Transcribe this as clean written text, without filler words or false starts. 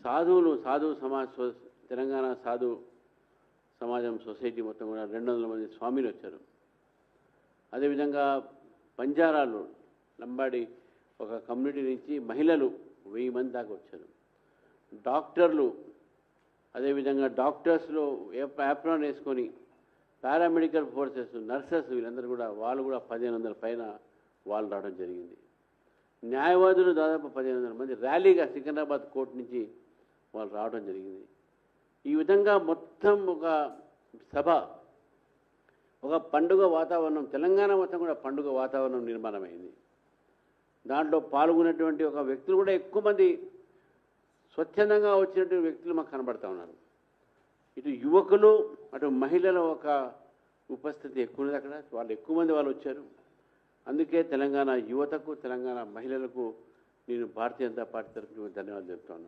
సాధు తెలంగాణ సాధు సమాజం సొసైటీ మొత్తం కూడా 200 మంది స్వామీలు వచ్చారు. అదేవిధంగా బంజారాలు లంబాడి ఒక కమ్యూనిటీ నుంచి మహిళలు 1000 మంది దాకా వచ్చారు. డాక్టర్లు అదేవిధంగా డాక్టర్స్లో యాప్రాన్ వేసుకొని పారామెడికల్ ఫోర్సెస్ నర్సెస్ వీళ్ళందరూ కూడా వాళ్ళు కూడా 1500 పైన వాళ్ళు రావడం జరిగింది. న్యాయవాదులు దాదాపు 1500 మంది ర్యాలీగా సికింద్రాబాద్ కోర్టు నుంచి వాళ్ళు రావడం జరిగింది. ఈ విధంగా మొత్తం ఒక సభ, ఒక పండుగ వాతావరణం, తెలంగాణ మొత్తం కూడా పండుగ వాతావరణం నిర్మాణమైంది. దాంట్లో పాల్గొన్నటువంటి ఒక వ్యక్తులు కూడా ఎక్కువ మంది స్వచ్ఛందంగా వచ్చినటువంటి వ్యక్తులు మాకు కనబడతా ఉన్నారు. ఇటు యువకులు అటు మహిళల ఒక ఉపస్థితి ఎక్కువ ఉంది. అక్కడ వాళ్ళు ఎక్కువ మంది వాళ్ళు వచ్చారు. అందుకే తెలంగాణ యువతకు తెలంగాణ మహిళలకు నేను భారతీయ జనతా పార్టీ తరఫున ధన్యవాదాలు చెప్తాను.